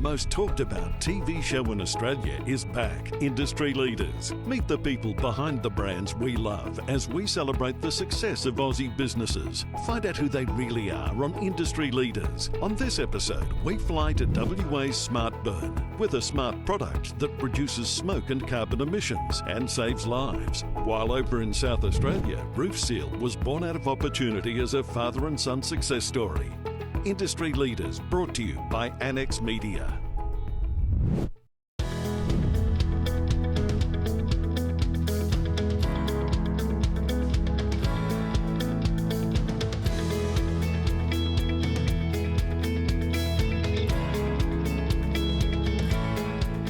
most talked about TV show in Australia is back, Industry Leaders. Meet the people behind the brands we love as we celebrate the success of Aussie businesses. Find out who they really are on Industry Leaders. On this episode, we fly to WA's SmartBurn with a smart product that reduces smoke and carbon emissions and saves lives. While over in South Australia, Roof Seal was born out of opportunity as a father and son success story. Industry Leaders, brought to you by Annex Media.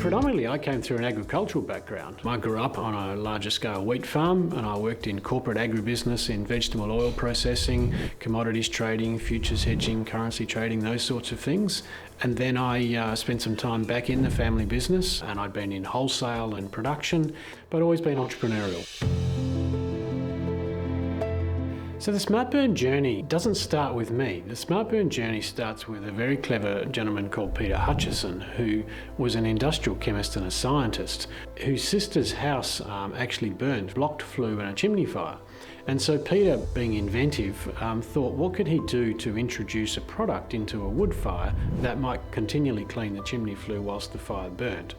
Predominantly, I came through an agricultural background. I grew up on a larger scale wheat farm and I worked in corporate agribusiness in vegetable oil processing, commodities trading, futures hedging, currency trading, those sorts of things. And then I spent some time back in the family business and I'd been in wholesale and production, but always been entrepreneurial. So the SmartBurn journey doesn't start with me. The SmartBurn journey starts with a very clever gentleman called Peter Hutchison, who was an industrial chemist and a scientist, whose sister's house actually burned, blocked flue in a chimney fire. And so Peter, being inventive, thought, what could he do to introduce a product into a wood fire that might continually clean the chimney flue whilst the fire burnt?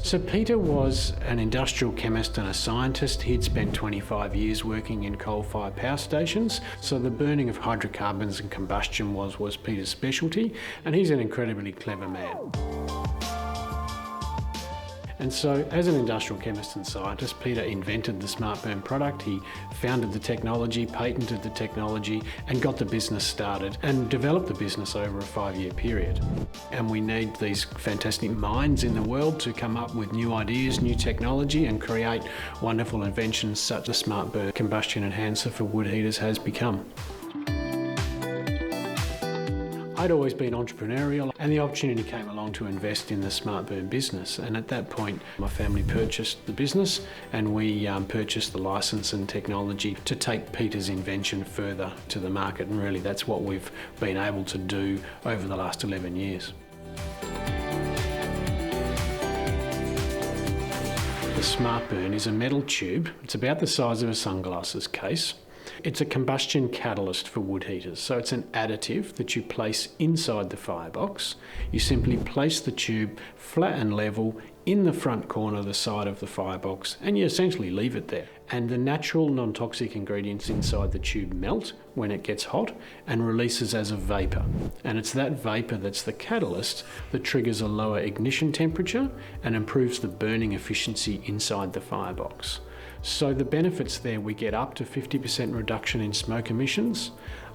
So Peter was an industrial chemist and a scientist. He'd spent 25 years working in coal-fired power stations, so the burning of hydrocarbons and combustion was Peter's specialty, and he's an incredibly clever man. And so, as an industrial chemist and scientist, Peter invented the SmartBurn product. He founded the technology, patented the technology, and got the business started and developed the business over a 5-year period. And we need these fantastic minds in the world to come up with new ideas, new technology, and create wonderful inventions such as SmartBurn combustion enhancer for wood heaters has become. I'd always been entrepreneurial and the opportunity came along to invest in the SmartBurn business, and at that point my family purchased the business and we purchased the license and technology to take Peter's invention further to the market, and really that's what we've been able to do over the last 11 years. The SmartBurn is a metal tube. It's about the size of a sunglasses case. It's a combustion catalyst for wood heaters, so it's an additive that you place inside the firebox. You simply place the tube flat and level in the front corner of the side of the firebox and you essentially leave it there. And the natural non-toxic ingredients inside the tube melt when it gets hot and releases as a vapour. And it's that vapour that's the catalyst that triggers a lower ignition temperature and improves the burning efficiency inside the firebox. So the benefits there, we get up to 50% reduction in smoke emissions,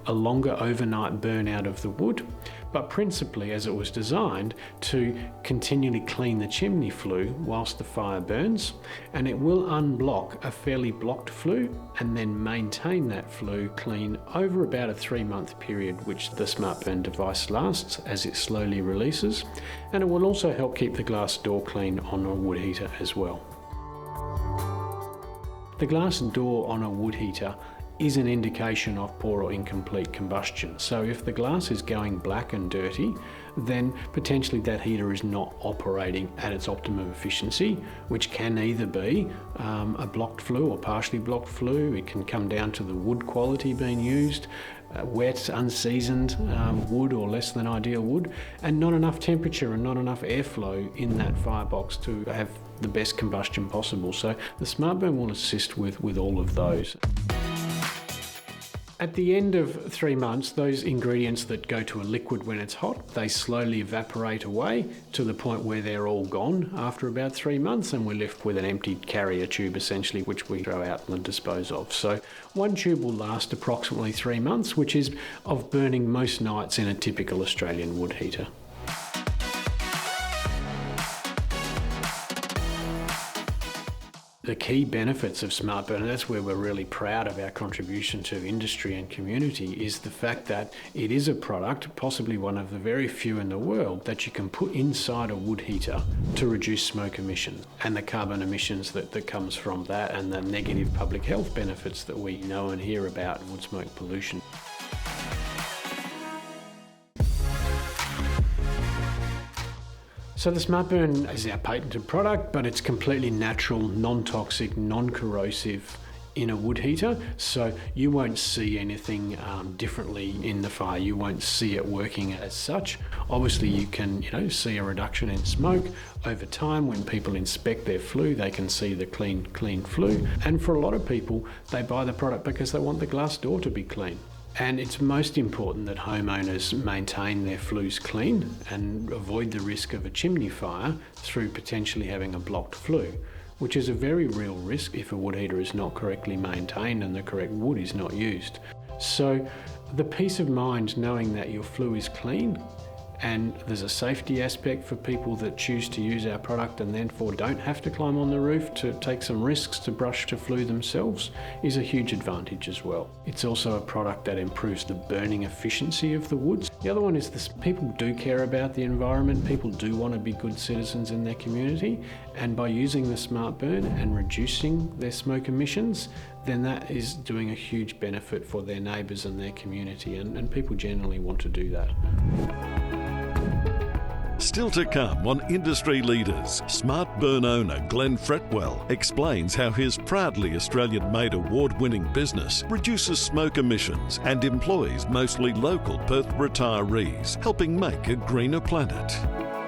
a longer overnight burnout of the wood, but principally as it was designed to continually clean the chimney flue whilst the fire burns, and it will unblock a fairly blocked flue and then maintain that flue clean over about a 3-month period, which the SmartBurn device lasts as it slowly releases, and it will also help keep the glass door clean on a wood heater as well. The glass door on a wood heater is an indication of poor or incomplete combustion. So if the glass is going black and dirty, then potentially that heater is not operating at its optimum efficiency, which can either be a blocked flue or partially blocked flue. It can come down to the wood quality being used, wet, unseasoned wood or less than ideal wood, and not enough temperature and not enough airflow in that firebox to have the best combustion possible. So the SmartBurn will assist with all of those. At the end of 3 months, those ingredients that go to a liquid when it's hot, they slowly evaporate away to the point where they're all gone after about 3 months, and we're left with an empty carrier tube essentially, which we throw out and dispose of. So one tube will last approximately 3 months, which is of burning most nights in a typical Australian wood heater. The key benefits of SmartBurn, and that's where we're really proud of our contribution to industry and community, is the fact that it is a product, possibly one of the very few in the world, that you can put inside a wood heater to reduce smoke emissions and the carbon emissions that comes from that, and the negative public health benefits that we know and hear about wood smoke pollution. So the SmartBurn is our patented product, but it's completely natural, non-toxic, non-corrosive in a wood heater, so you won't see anything differently in the fire. You won't see it working as such. Obviously you can see a reduction in smoke over time. When people inspect their flue, they can see the clean flue, and for a lot of people they buy the product because they want the glass door to be clean. And it's most important that homeowners maintain their flues clean and avoid the risk of a chimney fire through potentially having a blocked flue, which is a very real risk if a wood heater is not correctly maintained and the correct wood is not used. So the peace of mind knowing that your flue is clean, and there's a safety aspect for people that choose to use our product and therefore don't have to climb on the roof to take some risks to brush to flue themselves, is a huge advantage as well. It's also a product that improves the burning efficiency of the woods. The other one is this: people do care about the environment, people do want to be good citizens in their community, and by using the SmartBurn and reducing their smoke emissions, then that is doing a huge benefit for their neighbours and their community, and people generally want to do that. Still to come on Industry Leaders, SmartBurn owner Glenn Fretwell explains how his proudly Australian-made award-winning business reduces smoke emissions and employs mostly local Perth retirees, helping make a greener planet.